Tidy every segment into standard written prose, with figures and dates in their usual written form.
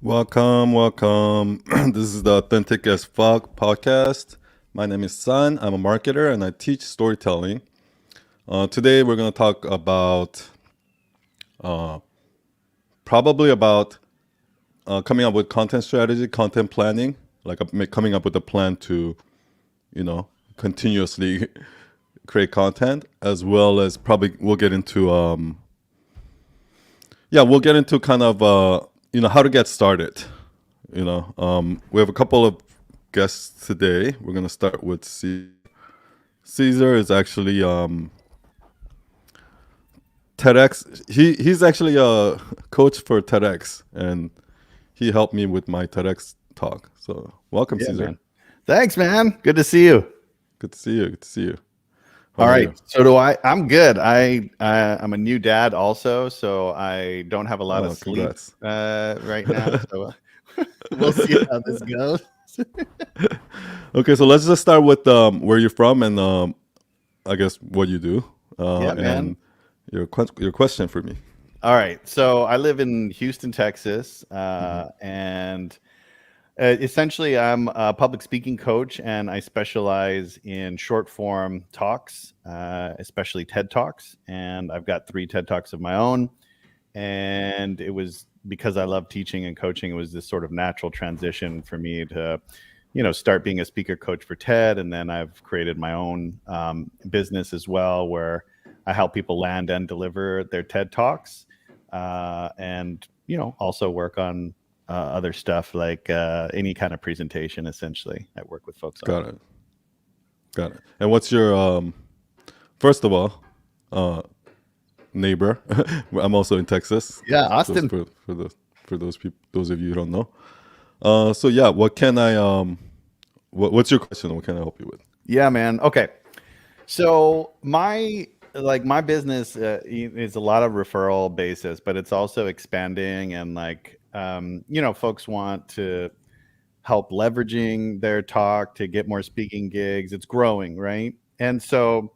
Welcome, welcome. This is the Authentic as Fuck podcast. My name is San. I'm a marketer and I teach storytelling. Today we're going to talk about uh, probably about coming up with content strategy, content planning, like coming up with a plan to, continuously create content, as well as probably we'll get into kind of how to get started. We have a couple of guests today. We're gonna start with Caesar. Caesar is actually TEDx. He's actually a coach for TEDx, and he helped me with my TEDx talk. So welcome, Yeah, Caesar. man. Thanks, man. Good to see you. Good to see you. Good to see you. How All are right. you? So do I. I'm good. I'm a new dad also, so I don't have a lot of Oh, sleep congrats. right now. So we'll see how this goes. Okay, so let's just start with where you're from and I guess what you do, Yeah, man. and your question for me. All right. So I live in Houston, Texas, Hmm. and essentially, I'm a public speaking coach, and I specialize in short form talks, especially TED Talks. And I've got 3 TED Talks of my own. And it was because I love teaching and coaching. It was this sort of natural transition for me to, start being a speaker coach for TED. And then I've created my own business as well, where I help people land and deliver their TED Talks, and also work on other stuff like any kind of presentation. Essentially, I work with folks on. Got it. Got it. And what's your first of all, uh, neighbor? I'm also in Texas. Yeah, Just Austin. for those people, those of you who don't know. So yeah, what can I what's your question? What can I help you with? Yeah, man. Okay. So my business is a lot of referral basis, but it's also expanding, and folks want to help leveraging their talk to get more speaking gigs. It's growing, right? And so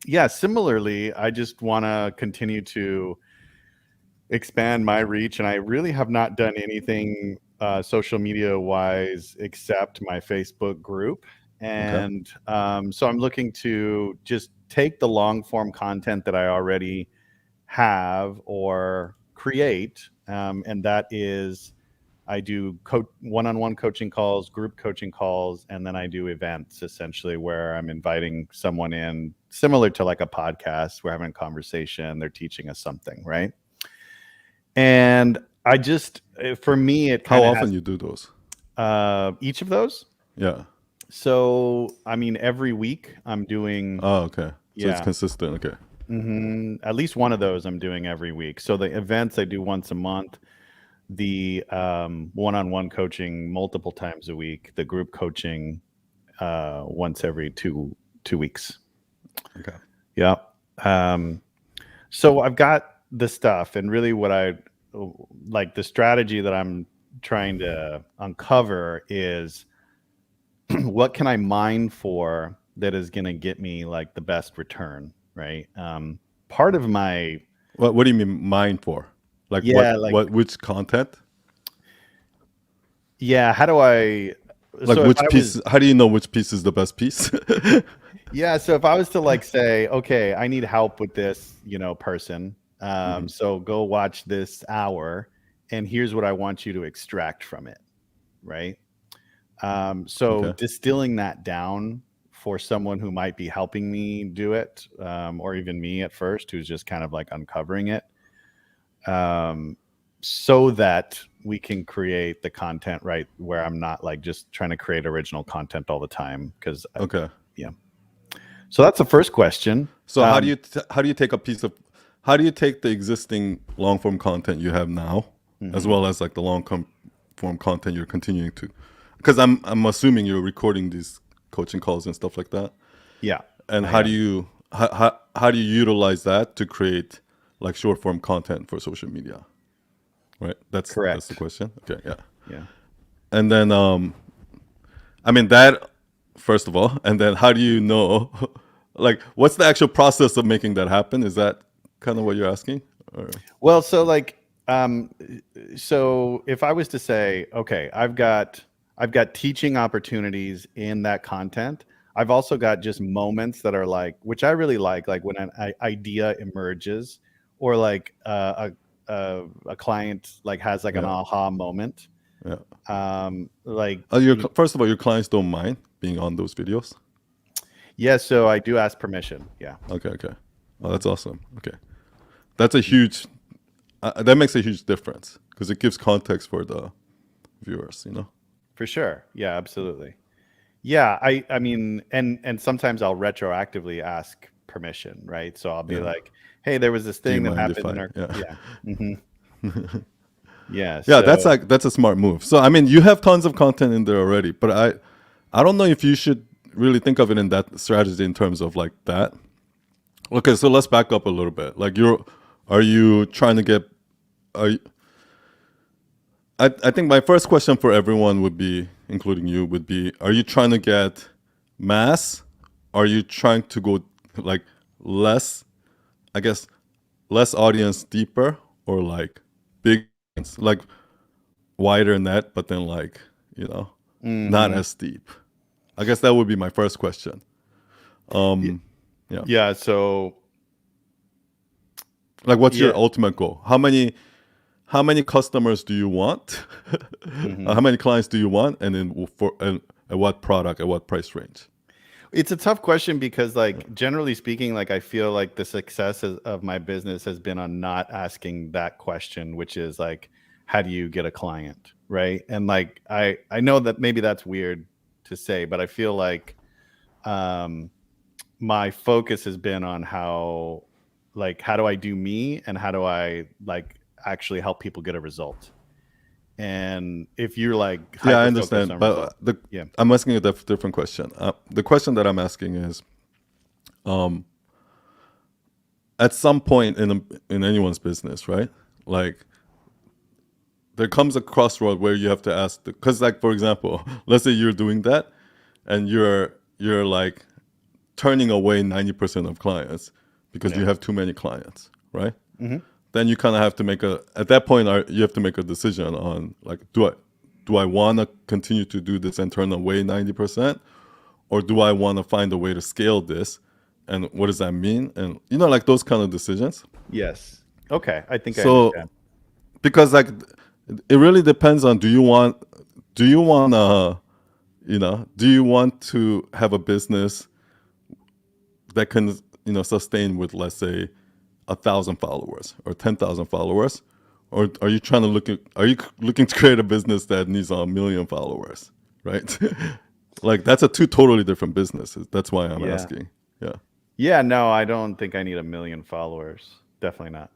yeah, similarly, I just want to continue to expand my reach, and I really have not done anything social media wise except my Facebook group. Okay. And so I'm looking to just take the long form content that I already have or create, and that is I do one-on-one coaching calls, group coaching calls, and then I do events essentially where I'm inviting someone in, similar to like a podcast. We're having a conversation, they're teaching us something, right? And for me, it How kind of often has you do those? each of those. Yeah. So, I mean, every week I'm doing, Oh, okay. So it's yeah, consistent. Okay. at least one of those I'm doing every week. So the events I do once a month, the one-on-one coaching multiple times a week, the group coaching once every two weeks. Okay. Yeah. Um, so I've got the stuff, and really what I like the strategy that I'm trying to uncover is what can I mine for that is going to get me like the best return, right? Part of my What do you mean mine for? Like yeah, like which content? yeah, how do I Like so if which I piece? was How do you know which piece is the best piece? yeah, so if I was to like say, okay, I need help with this, person, Hmm. so go watch this hour, and here's what I want you to extract from it, right? So Okay. distilling that down for someone who might be helping me do it, or even me at first, who's just kind of like uncovering it, um, so that we can create the content right where I'm not like just trying to create original content all the time. Because Okay. yeah, so that's the first question. So how do you take a piece of how do you take the existing long form content you have now, as Mhm. well as like the form content you're continuing to? Because I'm assuming you're recording these coaching calls and stuff like that. Yeah, And I how do am. you how do you utilize that to create like short form content for social media? Right. That's the Correct. question. Okay. Yeah. Yeah. And then I mean that first of all, and then how do you know like what's the actual process of making that happen? Is that kind of what you're asking? Or Well, so like, um, So if I was to say, okay, I've got teaching opportunities in that content. I've also got just moments that are like, which I really like when an idea emerges, or like a client like has like an Yeah, aha moment. yeah. Like First of all, your clients don't mind being on those videos. yeah, so I do ask permission. Yeah. Okay, okay. Oh, Mhm. that's awesome. Okay, that's a huge. That makes a huge difference because it gives context for the viewers. You know. For sure. Yeah, absolutely. Yeah, I mean, and sometimes I'll retroactively ask permission, right? So I'll be Yeah. like, "Hey, there was this Do you thing that mind if happened in I? our." Yeah. Yeah. Hmm. Yeah. Yeah, So that's a smart move. So I mean, you have tons of content in there already, but I don't know if you should really think of it in that strategy in terms of like that. Okay, so let's back up a little bit. Like are you trying to get are you, I think my first question for everyone would be, including you, would be, are you trying to get mass? Are you trying to go like less, I guess, less audience deeper, or like big, like wider net, but then like, you know, not hmm. as deep? I guess that would be my first question. Y- Yeah. yeah, so Like what's yeah. your ultimate goal? How many customers do you want? Hmm. How many clients do you want? And then and at what product, at what price range? It's a tough question because, Yeah. like, generally speaking, like I feel like the success of my business has been on not asking that question, which is like, how do you get a client, right? And like, I know that maybe that's weird to say, but I feel like um, my focus has been on how do I do me, and how do I like actually help people get a result. And if you're like Yeah, I hyper focused understand, on but result, yeah. I'm asking a different question. The question that I'm asking is, at some point in anyone's business, right? Like there comes a crossroad where you have to ask, because like for example, let's say you're doing that, and you're like turning away 90% of clients because Yeah. you have too many clients, right? Hmm. Then you kind of have to at that point you have to make a decision on like, do I want to continue to do this and turn away 90%, or do I want to find a way to scale this, and what does that mean, and like those kind of decisions. Yes. Okay. I think I So understand. because like it really depends on, do you want do you want to have a business that can sustain with, let's say, 1,000 followers or 10,000 followers, or are you looking to create a business that needs 1 million followers, right? Like that's a two totally different businesses. That's why I'm Yeah. asking. Yeah. Yeah. No, I don't think I need a million followers. Definitely not.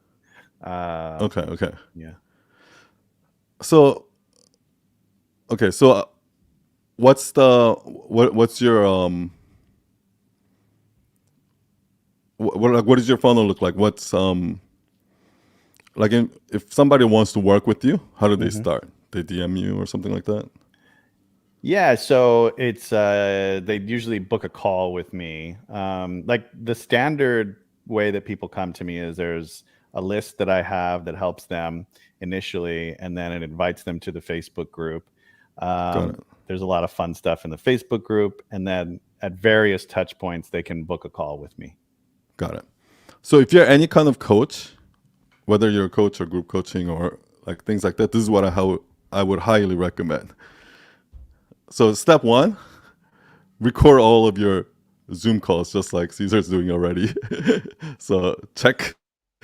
Uh, Okay. Okay. yeah. So okay. So what's your what does your funnel look like? What's like if somebody wants to work with you, how do they Hmm. start? They DM you or something like that? Yeah. So it's, they usually book a call with me. Like the standard way that people come to me is there's a list that I have that helps them initially, and then it invites them to the Facebook group. Got it. There's a lot of fun stuff in the Facebook group, and then at various touch points, they can book a call with me. Got it. So if you're any kind of coach, whether you're a coach or group coaching or like things like that, this is what I would highly recommend. So step one, record all of your Zoom calls just like Caesar's doing already. So check.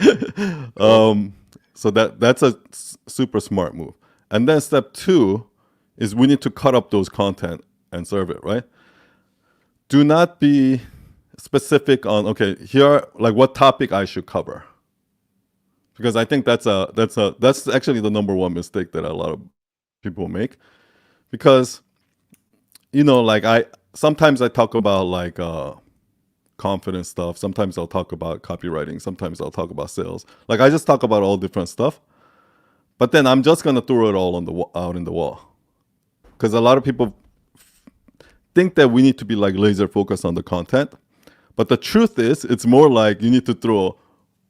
Cool. um, so that's a super smart move. And then step two is we need to cut up those content and serve it, right? Do not be specific on, okay, here, like what topic I should cover, because I think that's actually the number one mistake that a lot of people make. Because like I sometimes I talk about like confidence stuff. Sometimes I'll talk about copywriting. Sometimes I'll talk about sales. Like I just talk about all different stuff. But then I'm just gonna throw it all out in the wall, because a lot of people think that we need to be like laser focused on the content. But the truth is, it's more like you need to throw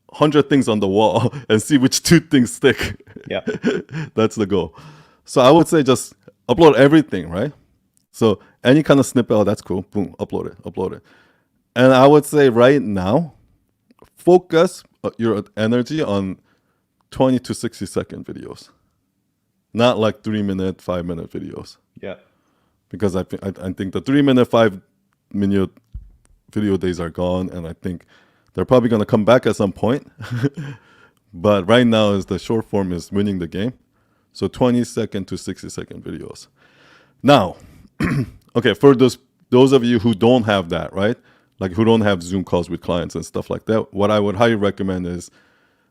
100 things on the wall and see which two things stick. Yeah. That's the goal. So I would say just upload everything, right? So any kind of snippet, oh, that's cool. Boom, upload it. And I would say right now, focus your energy on 20 to 60-second videos, not like 3 minute, 5 minute videos. Yeah. Because I think the 3 minute, 5 minute video days are gone, and I think they're probably going to come back at some point. But right now, is the short form is winning the game. So 20-second to 60-second videos. Now, okay, for those of you who don't have that, right? Like who don't have Zoom calls with clients and stuff like that, what I would highly recommend is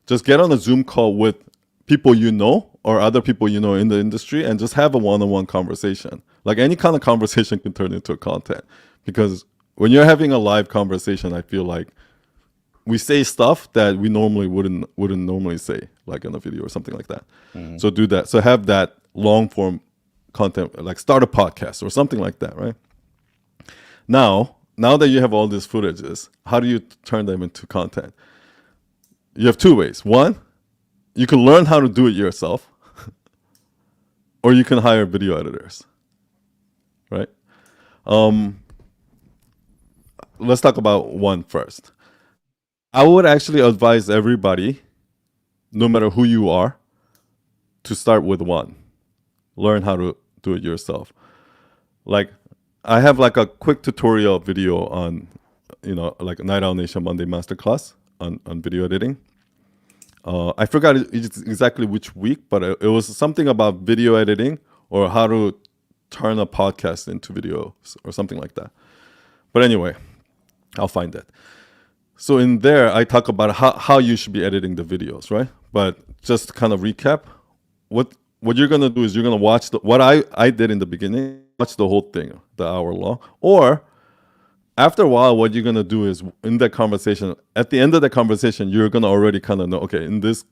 just get on a Zoom call with people you know or other people you know in the industry and just have a one-on-one conversation. Like any kind of conversation can turn into a content, because when you're having a live conversation, I feel like we say stuff that we normally wouldn't normally say, like in a video or something like that. So do that. So have that long form content, like start a podcast or something like that, right? Now that you have all these footages, how do you turn them into content? You have two ways. One, you can learn how to do it yourself, or you can hire video editors, right? Let's talk about one first. I would actually advise everybody, no matter who you are, to start with one. Learn how to do it yourself. Like, I have like a quick tutorial video on, like Night Owl Nation Monday Masterclass on video editing. I forgot exactly which week, but it was something about video editing or how to turn a podcast into video or something like that. But anyway, I'll find it. So in there, I talk about how you should be editing the videos, right? But just to kind of recap, what you're gonna do is you're gonna watch what I did in the beginning, watch the whole thing, the hour long, or after a while, what you're gonna do is in that conversation, at the end of the conversation, you're gonna already kind of know, okay, in this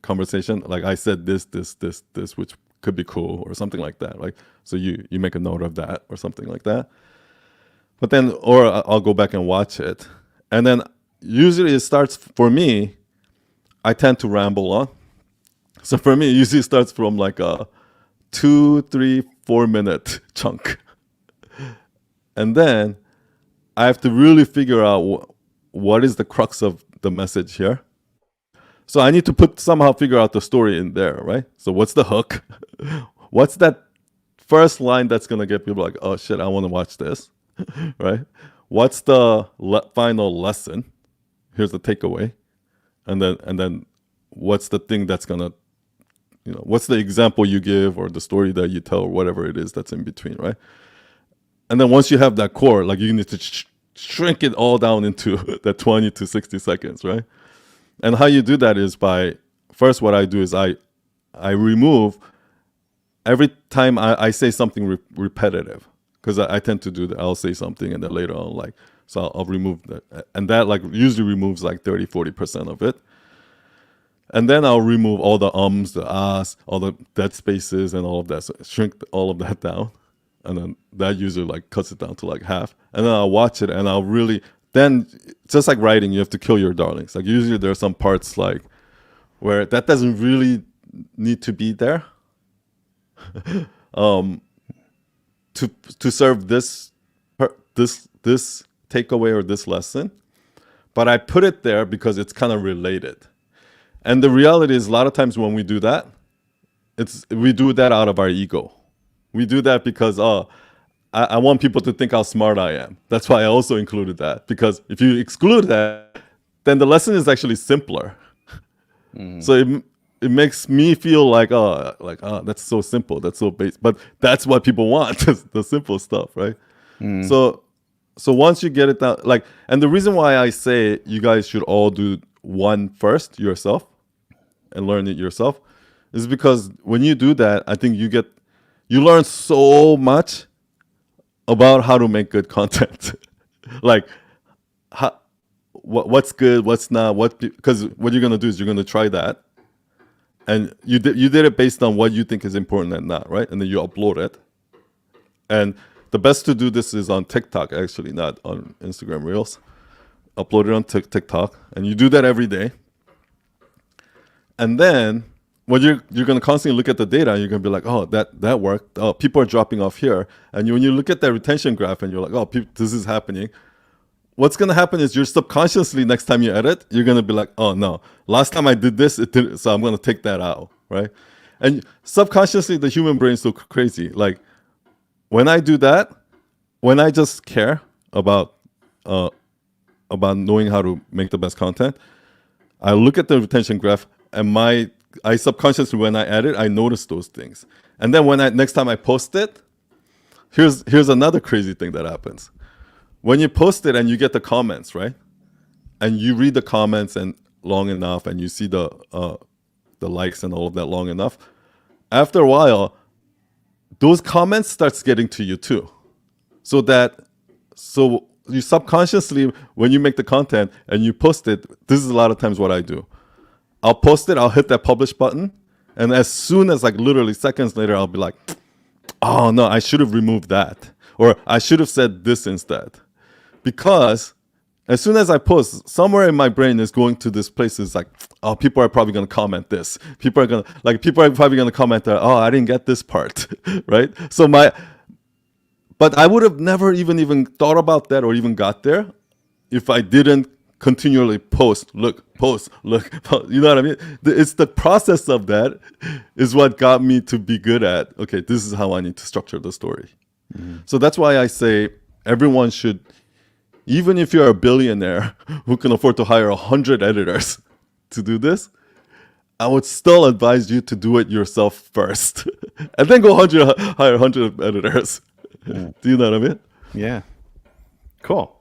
conversation, like I said this, which could be cool or something like that, right? So you make a note of that or something like that. But then, or I'll go back and watch it, and then usually it starts for me. I tend to ramble on, so for me, it usually starts from like a 2, 3, 4 minute chunk, and then I have to really figure out what is the crux of the message here. So I need to somehow figure out the story in there, right? So what's the hook? What's that first line that's gonna get people like, oh shit, I want to watch this, right? What's the final lesson? Here's the takeaway, and then what's the thing that's gonna, what's the example you give or the story that you tell or whatever it is that's in between, right? And then once you have that core, like you need to shrink it all down into that 20 to 60 seconds, right? And how you do that is by, first what I do is I remove every time I say something repetitive, because I tend to do that. I'll say something and then later on, like, so I'll remove that. And that like usually removes like 30, 40% of it. And then I'll remove all the ums, the ahs, all the dead spaces and all of that. So shrink all of that down. And then that usually like cuts it down to like half. And then I'll watch it and I'll really, then just like writing, you have to kill your darlings. Like usually there are some parts like where that doesn't really need to be there to serve this takeaway or this lesson. But I put it there because it's kind of related. And the reality is a lot of times when we do that, we do that out of our ego. We do that because I want people to think how smart I am. That's why I also included that. Because if you exclude that, then the lesson is actually simpler. So it makes me feel like that's so simple, that's so basic. But that's what people want, the simple stuff, right? So once you get it down, like, and the reason why I say you guys should all do one first yourself and learn it yourself is because when you do that, I think you learn so much about how to make good content. Like what's good, what's not, because what you're gonna do is you're gonna try that, and you did it based on what you think is important and not, right? And then you upload it. And the best to do this is on TikTok, actually, not on Instagram Reels. Upload it on TikTok, and you do that every day. And then Well, you're gonna constantly look at the data, and you're gonna be like, oh, that worked. Oh, people are dropping off here, and when you look at that retention graph, and you're like, oh, this is happening. What's gonna happen is you're subconsciously next time you edit, you're gonna be like, oh no, last time I did this, it did, so I'm gonna take that out, right? And subconsciously, the human brain is so crazy. Like when I do that, when I just care uh, about knowing how to make the best content, I look at the retention graph, and I subconsciously, when I edit, I notice those things. And then next time I post it, here's another crazy thing that happens. When you post it and you get the comments, right? And you read the comments and long enough, and you see the likes and all of that long enough, after a while, those comments starts getting to you too. So you subconsciously, when you make the content and you post it, this is a lot of times what I do. I'll post it, I'll hit that publish button, and as soon as like literally seconds later, I'll be like, oh no, I should have removed that, or I should have said this instead. Because as soon as I post, somewhere in my brain is going to this place is like, oh, people are probably gonna comment this. People are probably gonna comment that, oh, I didn't get this part, right? But I would have never even thought about that or even got there if I didn't continually post, look. You know what I mean? It's the process of that is what got me to be good at, okay, this is how I need to structure the story. Mm-hmm. So that's why I say everyone should, even if you're a billionaire who can afford to hire 100 editors to do this, I would still advise you to do it yourself first and then hire 100 editors. Yeah. Do you know what I mean? Yeah. Cool.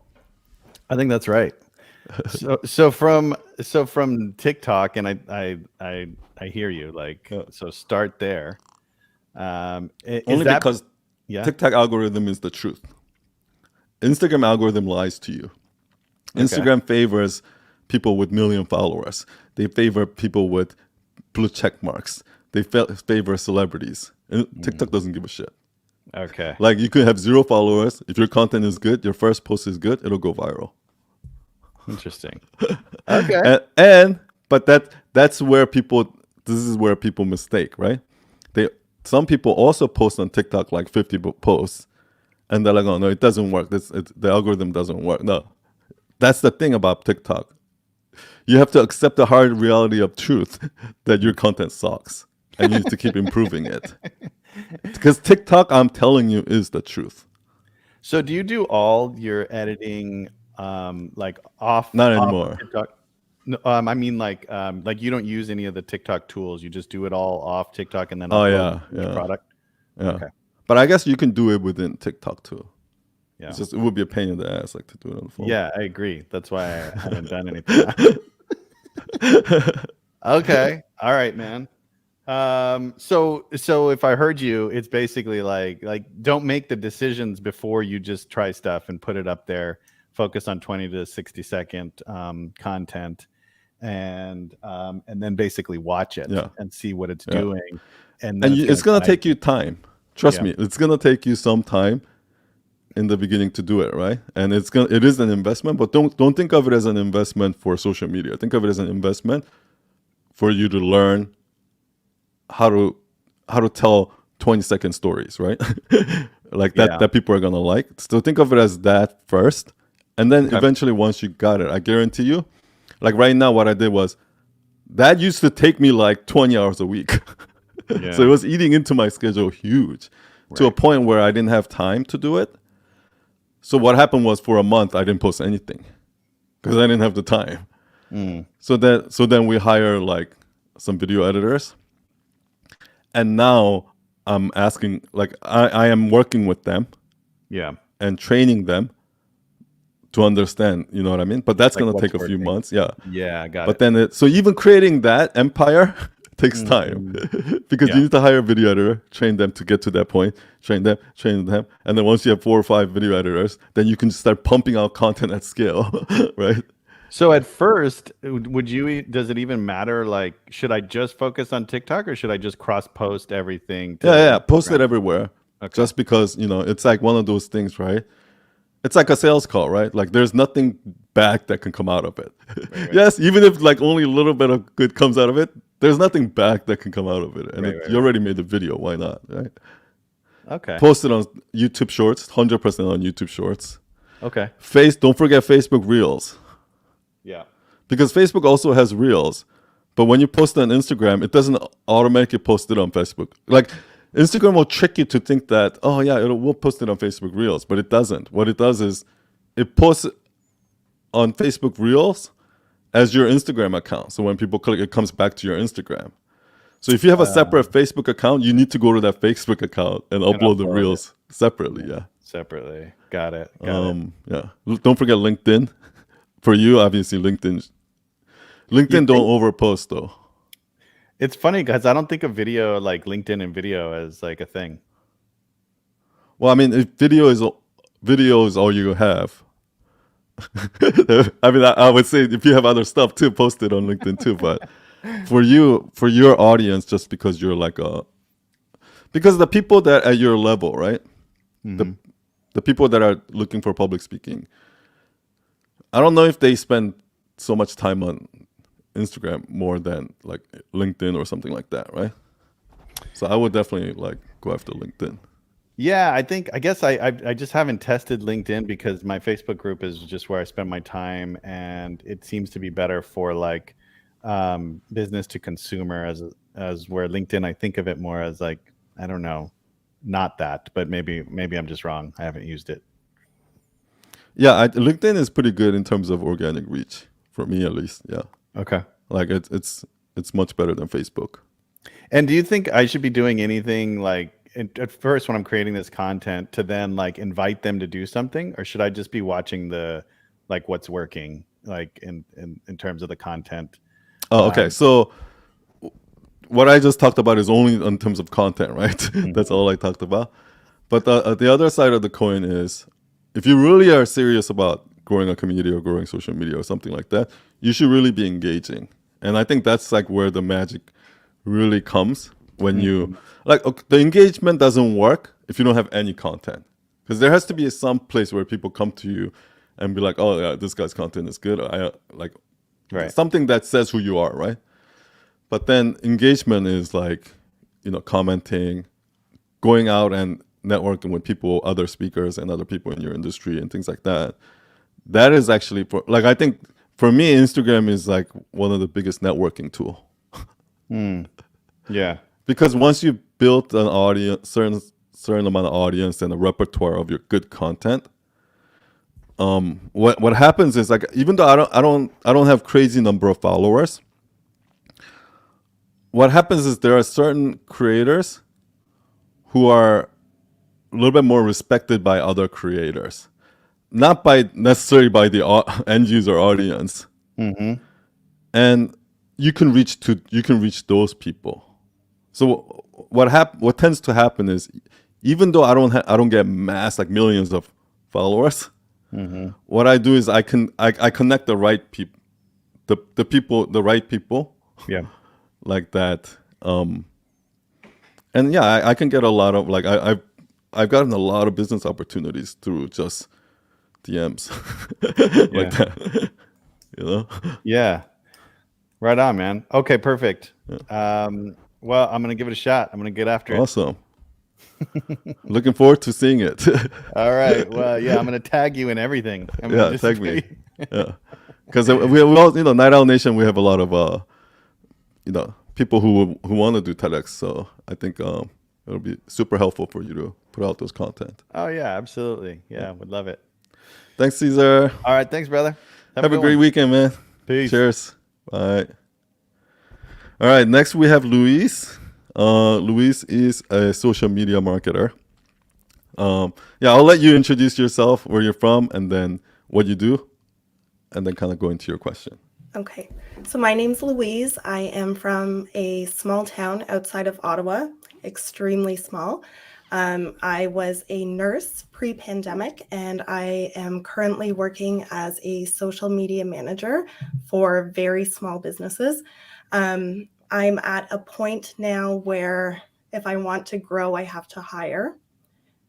I think that's right. So from TikTok, and I hear you. Like, so start there. Only because TikTok algorithm is the truth. Instagram algorithm lies to you. Instagram favors people with million followers. They favor people with blue check marks. They favor celebrities. And TikTok doesn't give a shit. Okay. Like you could have 0 followers. If your content is good, your first post is good, it'll go viral. Interesting. Okay. But that's where this is where people mistake, right? Some people also post on TikTok like 50 posts, and they're like, oh no, it doesn't work. The algorithm doesn't work. No, that's the thing about TikTok. You have to accept the hard reality of truth that your content sucks, and you need to keep improving it. Because TikTok, I'm telling you, is the truth. So do you do all your editing like off? Not anymore. TikTok? No, I mean like you don't use any of the TikTok tools. You just do it all off TikTok and then upload the product. Yeah. Okay. But I guess you can do it within TikTok too. Yeah. It would be a pain in the ass like to do it on the phone. Yeah, I agree. That's why I haven't done anything. Okay. All right, man. So if I heard you, it's basically like don't make the decisions before you just try stuff and put it up there. Focus on 20 to 60 second content, and then basically watch it and see what it's doing. And it's gonna take you time. Trust me, it's gonna take you some time in the beginning to do it, right? And it is an investment, but don't think of it as an investment for social media. Think of it as an investment for you to learn how to tell 20-second stories, right? Like that people are gonna like. So think of it as that first, and then eventually once you got it, I guarantee you, like right now, what I did was that used to take me like 20 hours a week. So it was eating into my schedule huge to a point where I didn't have time to do it. So what happened was for a month, I didn't post anything because I didn't have the time. So then we hire like some video editors. And now I'm asking, like I am working with them and training them to understand, you know what I mean? But that's going to take a few months. Yeah, I got it. But then so even creating that empire takes time because you need to hire a video editor, train them to get to that point, train them. And then once you have 4 or 5 video editors, then you can start pumping out content at scale, right? So at first, does it even matter? Like, should I just focus on TikTok or should I just cross post everything? Post it everywhere. Okay. Just because, it's like one of those things, right? It's like a sales call, right? Like there's nothing bad that can come out of it. Right. Yes, even if like only a little bit of good comes out of it, there's nothing back that can come out of it, and Right, you right, already made the video. Why not? Right? right. Okay. Post it on YouTube Shorts, 100% on YouTube Shorts. Okay. Don't forget Facebook Reels, Yeah. because Facebook also has Reels. But when you post it on Instagram, it doesn't automatically post it on Facebook. Like Instagram will trick you to think that, oh yeah, we'll post it on Facebook Reels, but it doesn't. What it does is it posts it on Facebook Reels as your Instagram account. So when people click, it comes back to your Instagram. So if you have a separate Facebook account, you need to go to that Facebook account and And upload the upload it Reels separately. Yeah. separately. Got it. Got it. Yeah. Don't forget LinkedIn. For you, obviously, LinkedIn. You LinkedIn don't think overpost though. it's funny because I don't think of video like LinkedIn and video as like a thing. Well, I mean, if video is all you have. I mean, I would say if you have other stuff too, post it on LinkedIn too. But for you, for your audience, just because you're like because the people that at your level, right? Mm-hmm. The people that are looking for public speaking, I don't know if they spend so much time on Instagram more than like LinkedIn or something like that, right? So I would definitely like go after LinkedIn. Yeah, I guess I just haven't tested LinkedIn because my Facebook group is just where I spend my time, and it seems to be better for like business to consumer as where LinkedIn I think of it more as like I don't know, not that, but maybe I'm just wrong. I haven't used it. Yeah, LinkedIn is pretty good in terms of organic reach for me at least. Yeah, Okay. like it's much better than Facebook. And do you think I should be doing anything like at first when I'm creating this content to then like invite them to do something, or should I just be watching the like what's working like in terms of the content? Oh, okay. Um, So what I just talked about is only in terms of content, right? That's mhm. all I talked about. But the other side of the coin is if you really are serious about growing a community or growing social media or something like that, you should really be engaging. And I think that's like where the magic really comes when you Mhm. like the engagement doesn't work if you don't have any content. Because there has to be some place where people come to you and be like, "Oh yeah, this guy's content is good." Or, I like Right. something that says who you are, right? But then engagement is like, commenting, going out and networking with people, other speakers, and other people in your industry, and things like that. That is actually like I think for me, Instagram is like one of the biggest networking tool Mm. Yeah. because once you build an audience, certain amount of audience and a repertoire of your good content, what happens is like even though I don't have crazy number of followers, what happens is there are certain creators who are a little bit more respected by other creators, not by necessarily by the end user audience, Hmm. and you can reach those people. So what tends to happen is even though I don't get mass like millions of followers, Hmm. what I do is I connect the right people, the people, the right people Yeah. like that. And yeah, I can get a lot of like I've gotten a lot of business opportunities through just DMs like Yeah. that. You know? Yeah. Right on, man. Okay, perfect. Well, I'm gonna give it a shot. I'm gonna get after it. Awesome. Looking forward to seeing it. All right. Well, yeah, I'm gonna tag you in everything. I'm gonna Yeah, tag me. participate. Yeah, because we all Night Owl Nation, we have a lot of people who want to do TEDx. So I think it'll be super helpful for you to put out those content. Oh yeah, absolutely. Yeah, would love it. Thanks, Caesar. All right, thanks, brother. Have a Have a good great one. weekend, man. Peace. Cheers. Bye. All right, next we have Louise. Louise is a social media marketer. Yeah, I'll let you introduce yourself, where you're from, and then what you do, and then kind of go into your question. Okay, so my name's Louise. I am from a small town outside of Ottawa, extremely small. I was a nurse pre-pandemic, and I am currently working as a social media manager for very small businesses. I'm at a point now where if I want to grow, I have to hire,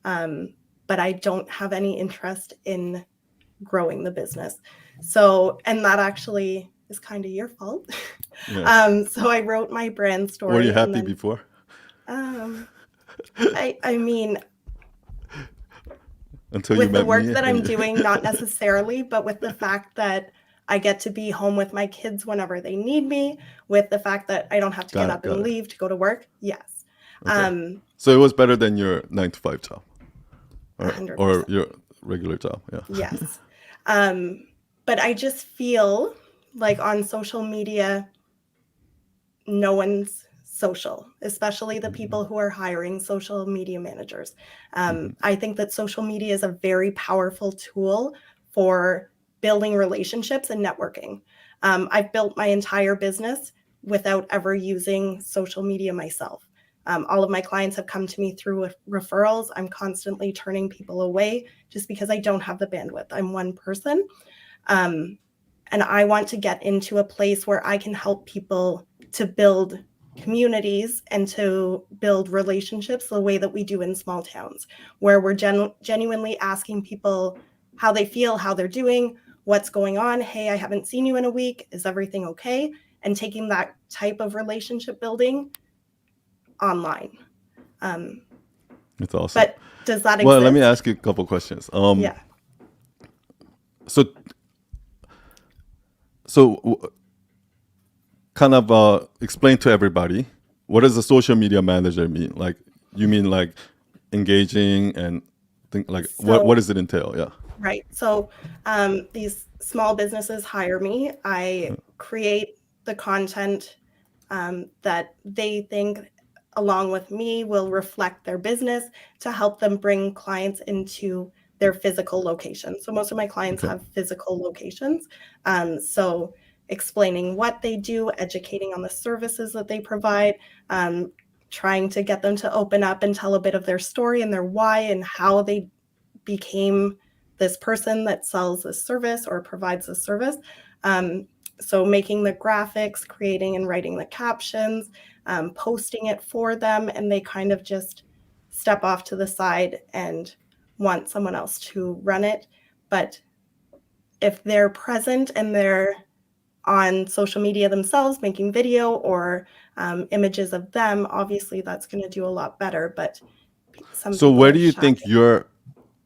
but I don't have any interest in growing the business. So, and that actually is kind of your fault. Yeah. So I wrote my brand story. Were you and happy then, before? I mean, Until you with the met work me that and I'm doing, not necessarily, but with the fact that I get to be home with my kids whenever they need me, with the fact that I don't have to get up and got it. leave to go to work. Yes. Okay. So it was better than your 9 to 5 job, or 100%. your regular job. Yeah. Yes. But I just feel like on social media, no one's social, especially the people who are hiring social media managers. I think that social media is a very powerful tool for building relationships and networking. I've built my entire business without ever using social media myself. All of my clients have come to me through referrals. I'm constantly turning people away just because I don't have the bandwidth. I'm one person. And I want to get into a place where I can help people to build communities and to build relationships the way that we do in small towns, where we're genuinely asking people how they feel, how they're doing, what's going on. Hey, I haven't seen you in a week. Is everything okay? And taking that type of relationship building online. It's awesome. But does that Well, exist? let me ask you a couple questions. Yeah. So, kind of explain to everybody, what does a social media manager mean? Like, you mean like engaging and like what does it entail? Yeah. Right. So these small businesses hire me. I create the content that they think, along with me, will reflect their business to help them bring clients into their physical location. So most of my clients Okay. have physical locations. So explaining what they do, educating on the services that they provide, trying to get them to open up and tell a bit of their story and their why and how they became this person that sells this service or provides this service. So making the graphics, creating and writing the captions, posting it for them, and they kind of just step off to the side and want someone else to run it. But if they're present and they're on social media themselves, making video or images of them, obviously that's going to do a lot better. But some So people where are do you shy. think you're,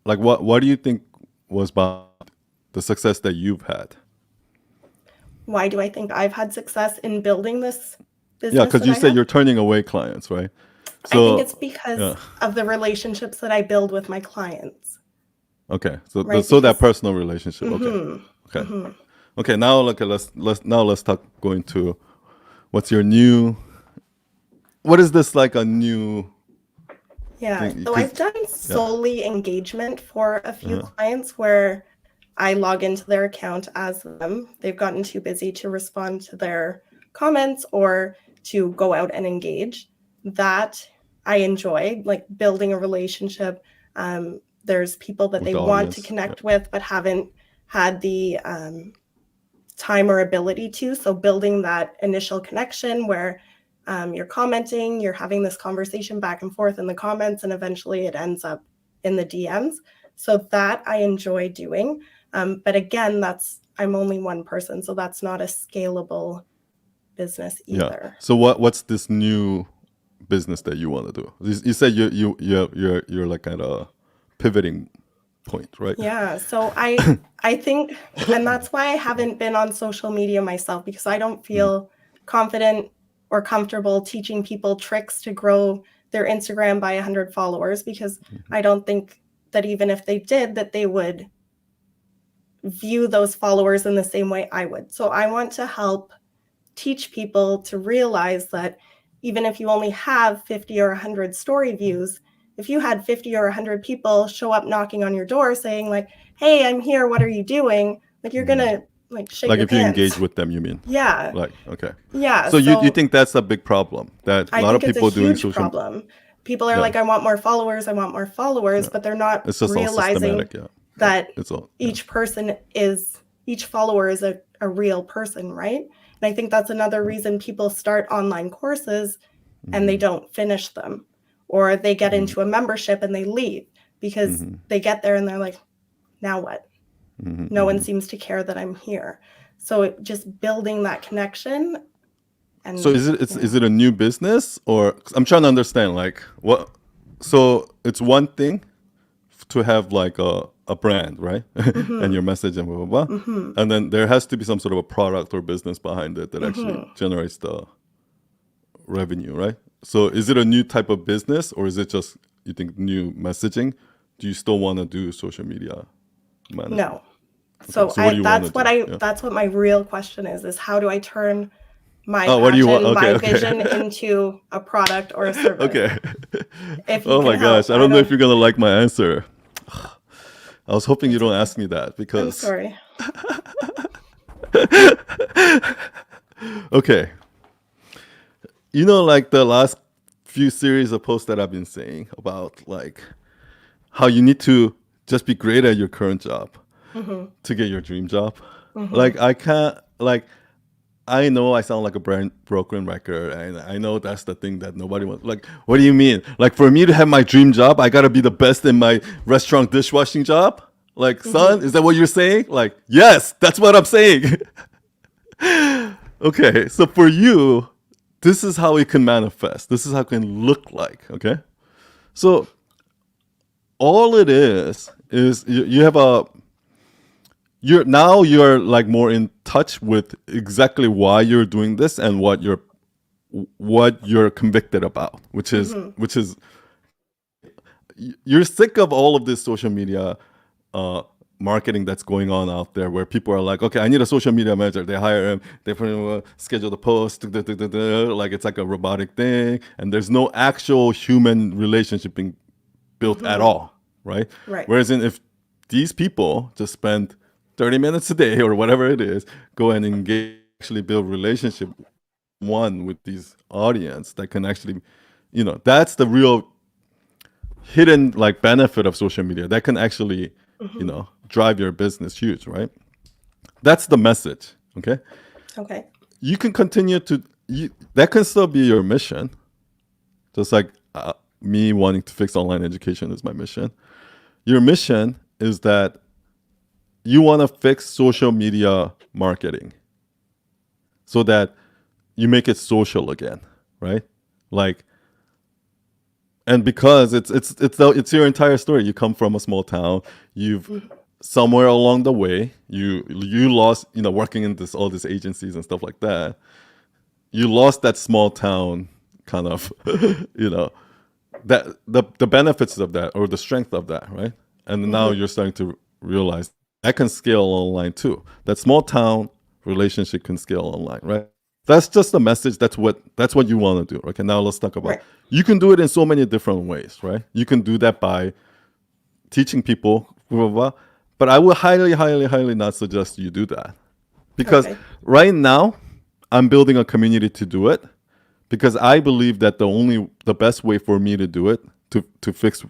like, what do you think was behind the success that you've had? Why do I think I've had success in building this Yeah, business because that you I said have? you're turning away clients, right? I think it's So because yeah. of the relationships that I build with my clients, Okay. So right? so that Because personal relationship. Okay. Okay. Okay. Now look, let's talk going to what's your new. What is this, like a new yeah. thing? So I've 'Cause- done yeah. solely engagement for a few clients where I log into their account as them. They've gotten too busy to respond to their comments or to go out and engage. That I enjoy, like building a relationship. There's people that With they the want to audience. connect with but haven't had the time or ability to. So building that initial connection where you're commenting, you're having this conversation back and forth in the comments, and eventually it ends up in the DMs. So that I enjoy doing. But again, I'm only one person, so that's not a scalable business Yeah. either. So what's this new business that you want to do? You said you're like at a pivoting point, right? Yeah, so I think, and that's why I haven't been on social media myself, because I don't feel confident or comfortable teaching people tricks to grow their Instagram by 100 followers, because I don't think that even if they did, that they would view those followers in the same way I would. So I want to help teach people to realize that even if you only have 50 or 100 story views, if you had 50 or 100 people show up knocking on your door saying like, hey, I'm here, what are you doing? Like, you're gonna like shit Like your if you pants. engage with them, you mean? Yeah. Like, okay. Yeah. So you think that's a big problem, that a I lot of think it's a people doing huge social problem. People are Yeah. like, I want more followers, but they're not It's just all realizing systematic, yeah. that It's all each follower is a real person, right? And I think that's another reason people start online courses and they don't finish them, or they get into a membership and they leave because they get there and they're like, now what? No one seems to care that I'm here. So just building that connection. And So is it a new business, or 'cause I'm trying to understand like what? So it's one thing to have like a brand, right? And your message and blah blah blah, and then there has to be some sort of a product or business behind it that actually generates the revenue, right? So is it a new type of business, or is it just you think new messaging? Do you still want to do social media management? no. So So what do you want to do? Yeah. that's what my real question is how do I turn my Oh, what do you want? passion, Okay, my okay. vision into a product or a service? Okay. If you Oh can my help. gosh, I don't know if you're gonna like my answer. I was hoping you don't ask me that I'm because sorry. okay. You know, like the last few series of posts that I've been saying about like how you need to just be great at your current job to get your dream job. Like I can't like I know I sound like a broken record, and I know that's the thing that nobody wants. Like, what do you mean? Like, for me to have my dream job, I gotta be the best in my restaurant dishwashing job? Like, son, is that what you're saying? Like, yes, that's what I'm saying. Okay, so for you, this is how it can manifest. This is how it can look like. Okay, so all it is you have a you're like more in touch with exactly why you're doing this and what you're convicted about, which is you're sick of all of this social media marketing that's going on out there, where people are like, okay, I need a social media manager. They hire him, they put him schedule the post, like it's like a robotic thing, and there's no actual human relationship being built at all, right? Right. Whereas if these people just spend 30 minutes a day or whatever it is, go and engage, actually build relationship one with these audience that can actually, that's the real hidden like benefit of social media that can actually, drive your business huge, right? That's the message, okay? Okay. You can continue to, that can still be your mission. Just like me wanting to fix online education is my mission. Your mission is that you want to fix social media marketing so that you make it social again, right? Like, and because it's your entire story. You come from a small town. You've somewhere along the way you lost, working in all these agencies and stuff like that. You lost that small town kind of, that the benefits of that or the strength of that, right? And now you're starting to realize that can scale online too. That small town relationship can scale online, right? That's just the message. That's what you want to do. Okay, now let's talk about. Right. You can do it in so many different ways, right? You can do that by teaching people, blah, blah, blah. But I would highly, highly, highly not suggest you do that, because right now I'm building a community to do it, because I believe that the best way for me to do it to fix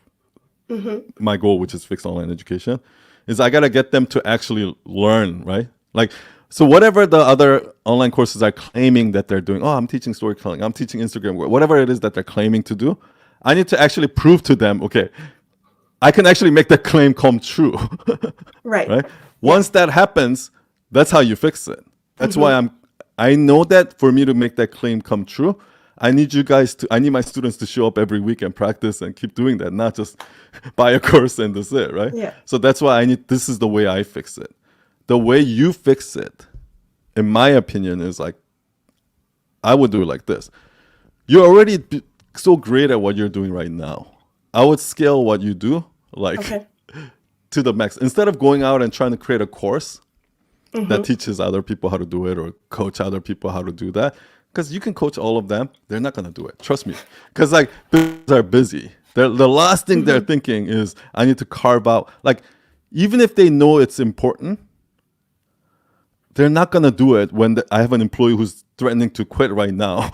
my goal, which is fix online education, is I gotta get them to actually learn, right? Like, so whatever the other online courses are claiming that they're doing, I'm teaching storytelling, I'm teaching Instagram, whatever it is that they're claiming to do, I need to actually prove to them, okay, I can actually make that claim come true. Right. Right? Once that happens, that's how you fix it. That's why I know that for me to make that claim come true, I need my students to show up every week and practice and keep doing that, not just buy a course and that's it, right? Yeah. So that's why this is the way I fix it. The way you fix it, in my opinion, is like, I would do it like this. You're already so great at what you're doing right now. I would scale what you do like to the max. Instead of going out and trying to create a course that teaches other people how to do it or coach other people how to do that, because you can coach all of them, they're not going to do it. Trust me. Because like businesses are busy. The last thing they're thinking is, I need to carve out. Like, even if they know it's important, they're not going to do it when I have an employee who's threatening to quit right now.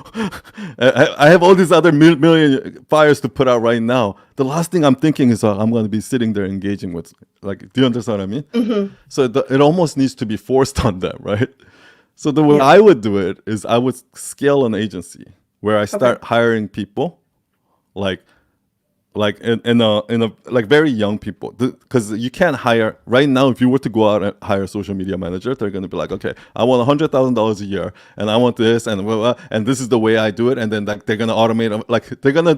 I have all these other million fires to put out right now. The last thing I'm thinking is, I'm going to be sitting there engaging with, like, do you understand what I mean? So it almost needs to be forced on them, right? So the way I would do it is I would scale an agency where I start hiring people, like like in a like very young people, because you can't hire right now. If you were to go out and hire a social media manager, they're going to be like, okay, I want $100,000 a year, and I want this, and blah, blah, and this is the way I do it, and then like they're going to automate, like they're gonna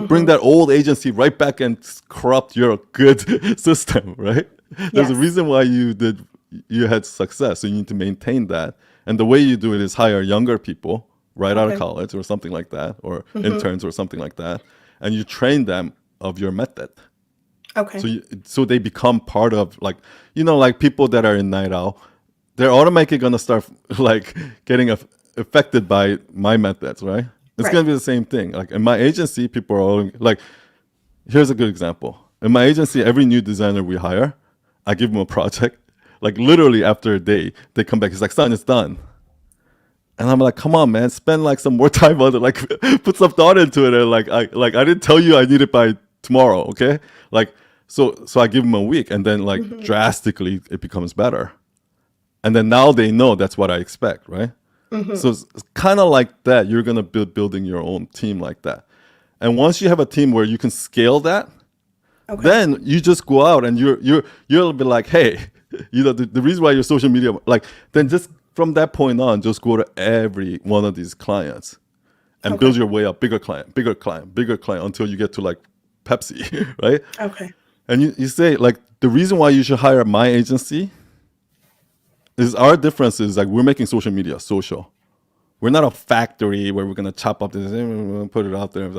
bring that old agency right back and corrupt your good system, right? There's a Yes. reason why you had success, so you need to maintain that, and the way you do it is hire younger people right out of Okay. college or something like that, or interns or something like that, and you train them of your method. Okay. So they become part of, like, like people that are in Night Owl, they're automatically gonna start like getting affected by my methods, right? It's Right. gonna be the same thing. Like in my agency, people are all like, here's a good example. In my agency, every new designer we hire, I give them a project. Like literally after a day, they come back. It's like, son, it's done. And I'm like, come on, man, spend like some more time on it, like put some thought into it. And I didn't tell you I need it by tomorrow, okay? Like, so I give them a week, and then like drastically it becomes better. And then now they know that's what I expect, right? So it's kind of like that. You're gonna building your own team like that. And once you have a team where you can scale that, Okay. then you just go out and you'll be like, hey, the reason why your social media, like, then just from that point on, just go to every one of these clients and Okay. build your way up, bigger client, bigger client, bigger client, until you get to like Pepsi, right? Okay. And you say, like, the reason why you should hire my agency is our difference is like we're making social media social. We're not a factory where we're gonna chop up this and put it out there.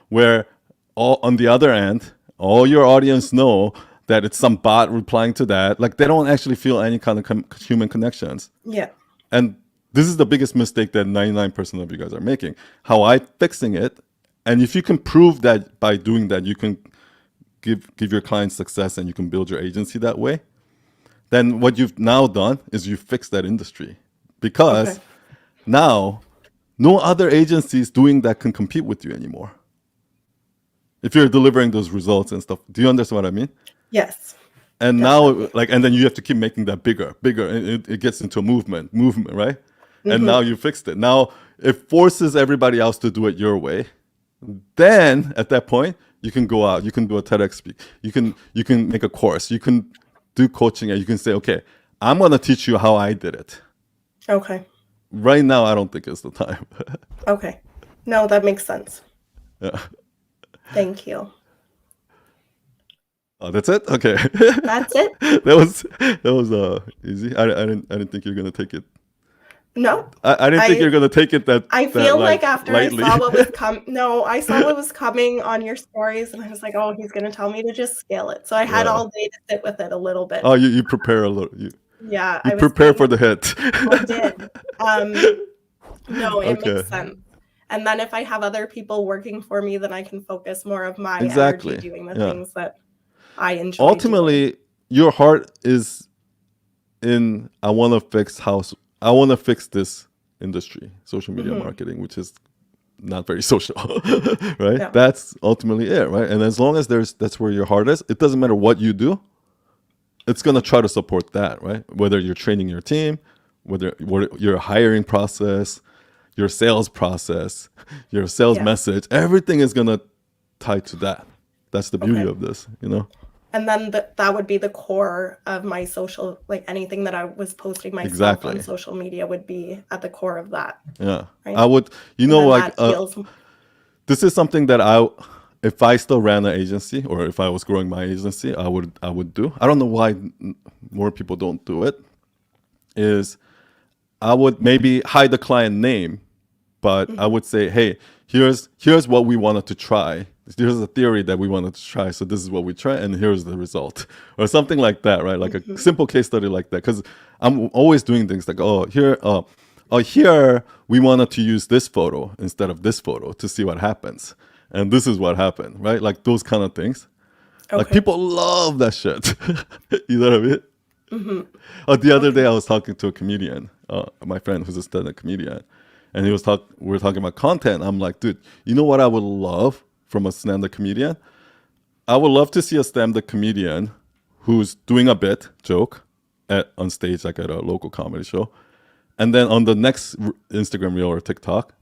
Where all on the other end, all your audience know that it's some bot replying to that. Like they don't actually feel any kind of human connections. Yeah. And this is the biggest mistake that 99% of you guys are making. How I fixing it, and if you can prove that by doing that, you can give your clients success and you can build your agency that way, then what you've now done is you fixed that industry, because Okay. now no other agencies doing that can compete with you anymore. If you're delivering those results and stuff, do you understand what I mean? Yes. And Definitely. now, like, and then you have to keep making that bigger, and it gets into a movement, right? And now you fixed it. Now it forces everybody else to do it your way. Then at that point, you can go out, you can do a TEDx speak, you can make a course, you can do coaching, and you can say, okay, I'm gonna teach you how I did it. Okay. Right now, I don't think it's the time. Okay. No, that makes sense. Yeah. Thank you. Oh, that's it. Okay. That's it. that was easy. I didn't think you're gonna take it. No. I didn't think you're gonna take it that. I that, feel like after lightly. I saw what was I saw what was coming on your stories, and I was like, oh, he's gonna tell me to just scale it. So I had Yeah. all day to sit with it a little bit. Oh, you prepare a little. You Yeah, I was prepare for thinking- the hit. I did. No, it Okay. makes sense. And then if I have other people working for me, then I can focus more of my Exactly. energy doing the Yeah. things that I enjoy doing. Ultimately, your heart is in. I want to fix this industry, social media marketing, which is not very social, right? Yeah. That's ultimately it, right? And as long as that's where your heart is, it doesn't matter what you do. It's gonna try to support that, right? Whether you're training your team, whether your hiring process, your sales process, your sales Yeah. message, everything is gonna tie to that. That's the beauty Okay. of this, And then that would be the core of my social, like anything that I was posting myself Exactly. on social media would be at the core of that. Yeah. Right. I would, And then like, that feels this is something that if I still ran an agency, or if I was growing my agency, I would do. I don't know why more people don't do it. Is I would maybe hide the client name, but I would say, hey, here's what we wanted to try. Here's a theory that we wanted to try. So this is what we try, and here's the result, or something like that, right? Like a simple case study like that. Because I'm always doing things like, here we wanted to use this photo instead of this photo to see what happens, and this is what happened, right? Like those kind of things. Like okay. people love that shit. You know what I mean? The other day I was talking to a comedian, my friend who's a stand-up comedian, and we were talking about content. I'm like, dude, you know what I would love from a stand-up comedian? I would love to see a stand-up comedian who's doing a bit joke on stage, like at a local comedy show, and then on the next Instagram reel or TikTok,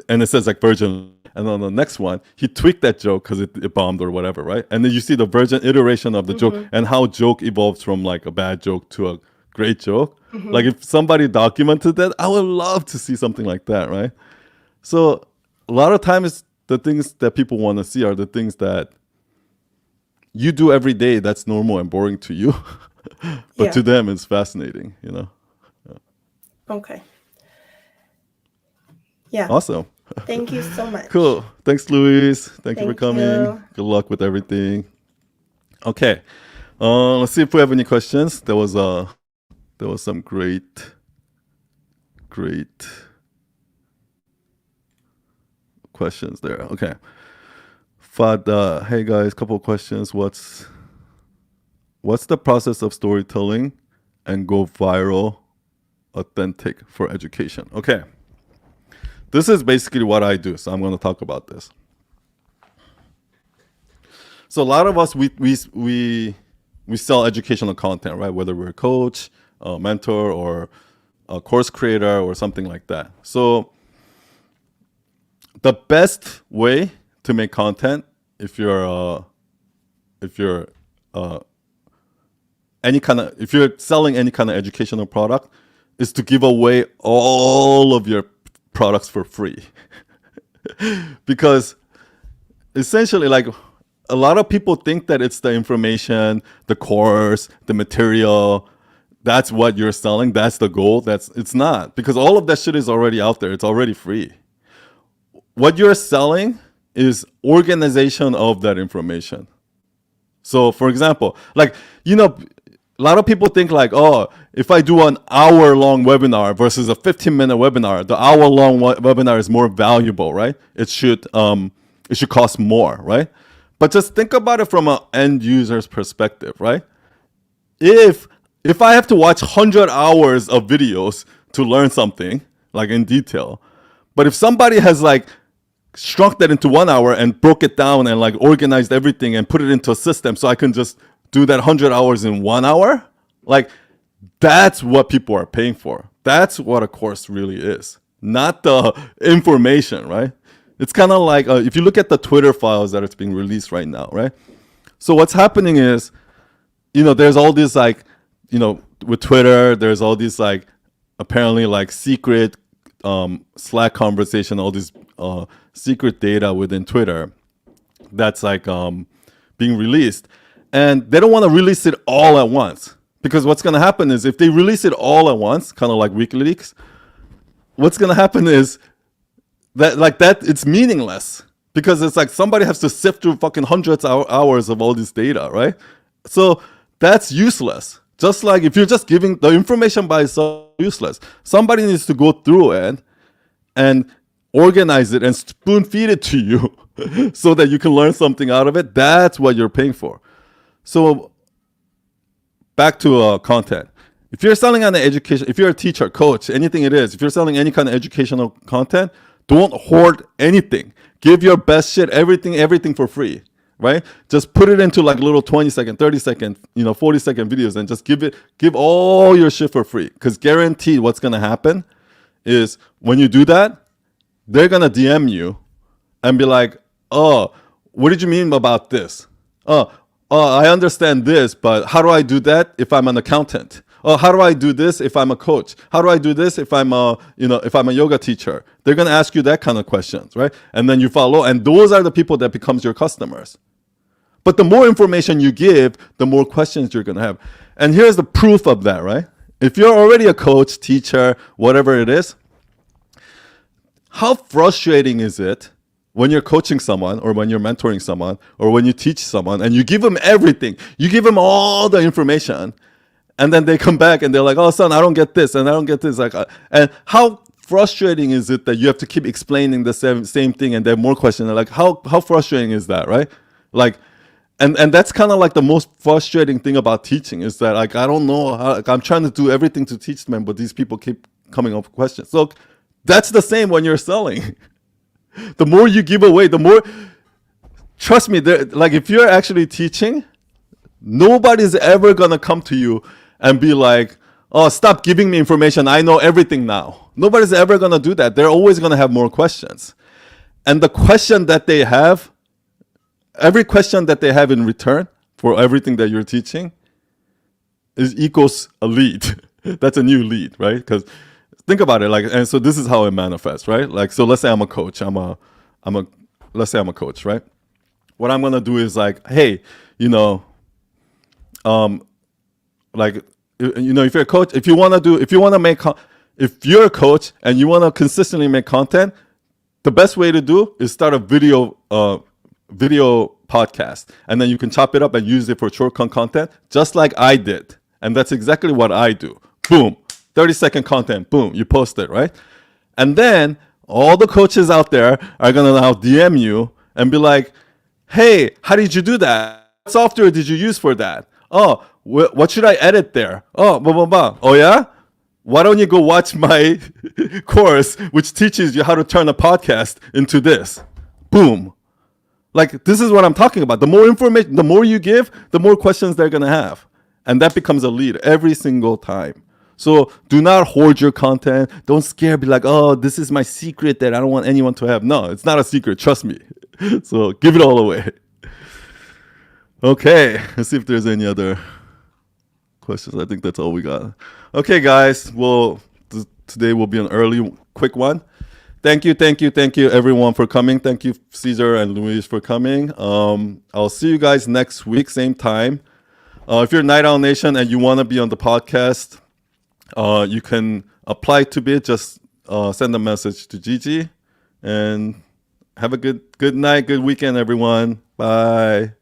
and it says like version, and on the next one he tweaked that joke because it bombed or whatever, right? And then you see the version iteration of the joke and how joke evolves from like a bad joke to a great joke. Like if somebody documented that, I would love to see something like that, right? So a lot of times the things that people want to see are the things that you do every day that's normal and boring to you. But to them it's fascinating, you know. Okay. Yeah. Awesome. Thank you so much. Cool. Thanks, Louise. Thank you for Thank coming. you. Good luck with everything. Okay. Let's see if we have any questions. There was some great questions there. Okay. Fad, hey guys, couple of questions. What's the process of storytelling and go viral authentic for education? Okay. This is basically what I do, so I'm going to talk about this. So a lot of us, we sell educational content, right? Whether we're a coach, a mentor, or a course creator, or something like that. So the best way to make content, if you're selling any kind of educational product, is to give away all of your products for free. Because essentially, like, a lot of people think that it's the information, the course, the material, that's what you're selling, that's the goal. It's not, because all of that shit is already out there. It's already free. What you're selling is organization of that information. So for example, like, you know, a lot of people think like, oh, if I do an hour-long webinar versus a 15-minute webinar, the hour-long webinar is more valuable, right? It should cost more, right? But just think about it from an end user's perspective, right? If I have to watch 100 hours of videos to learn something, like in detail, but if somebody has like shrunk that into 1 hour and broke it down and like organized everything and put it into a system so I can just do that 100 hours in 1 hour, like, that's what people are paying for. That's what a course really is, not the information, right? It's kind of like if you look at the Twitter files that are being released right now, right? So what's happening is, you know, there's all these like, you know, with Twitter, there's all these like apparently like secret Slack conversation, all this secret data within Twitter that's like being released. And they don't want to release it all at once, because what's going to happen is if they release it all at once, kind of like WikiLeaks, what's going to happen is that it's meaningless, because it's like somebody has to sift through fucking hundreds of hours of all this data, right? So that's useless. Just like if you're just giving the information by itself, useless. Somebody needs to go through it and organize it and spoon feed it to you so that you can learn something out of it. That's what you're paying for. So back to content. If you're selling on the education, if you're a teacher, coach, anything it is, if you're selling any kind of educational content, don't hoard anything. Give your best shit, everything for free, right? Just put it into like little 20-second, 30-second, 40-second videos, and just give all your shit for free. Because guaranteed what's going to happen is when you do that, they're going to DM you and be like, oh, what did you mean about this? Oh, I understand this, but how do I do that if I'm an accountant? Oh, how do I do this if I'm a coach? How do I do this if I'm a yoga teacher? They're going to ask you that kind of questions, right? And then you follow, and those are the people that becomes your customers. But the more information you give, the more questions you're going to have. And here's the proof of that, right? If you're already a coach, teacher, whatever it is, how frustrating is it when you're coaching someone, or when you're mentoring someone, or when you teach someone and you give them everything, you give them all the information, and then they come back and they're like, oh, son, I don't get this and I don't get this. Like, and how frustrating is it that you have to keep explaining the same thing and there are more questions? Like, how frustrating is that, right? Like, and that's kind of like the most frustrating thing about teaching is that, like, I don't know how, like, I'm trying to do everything to teach them, but these people keep coming up with questions. So that's the same when you're selling. The more you give away, the more, trust me, like, if you're actually teaching, nobody's ever gonna come to you and be like, oh, stop giving me information, I know everything now. Nobody's ever gonna do that. They're always gonna have more questions. And the question that they have, every question that they have in return for everything that you're teaching is equals a lead. That's a new lead, right? Because think about it, like, and so this is how it manifests, right? Like, so let's say I'm a coach. Let's say I'm a coach, right? What I'm gonna do is like, hey, you know, like, you know, if you're a coach, if you're a coach and you want to consistently make content, the best way to do is start a video podcast, and then you can chop it up and use it for short content, just like I did. And that's exactly what I do. Boom, 30-second content, boom, you post it, right? And then all the coaches out there are gonna now DM you and be like, hey, how did you do that? What software did you use for that? Oh, what should I edit there? Oh, blah, blah, blah. Oh, yeah? Why don't you go watch my course, which teaches you how to turn a podcast into this? Boom. Like, this is what I'm talking about. The more information, the more you give, the more questions they're going to have. And that becomes a lead every single time. So do not hoard your content. Don't scare, be like, oh, this is my secret that I don't want anyone to have. No, it's not a secret. Trust me. So give it all away. Okay, let's see if there's any other questions. I think that's all we got. Okay, guys. Well, today will be an early, quick one. Thank you, everyone, for coming. Thank you, Caesar and Louise, for coming. I'll see you guys next week, same time. If you're Night Owl Nation and you want to be on the podcast, you can apply to be. Just send a message to Gigi. And have a good night, good weekend, everyone. Bye.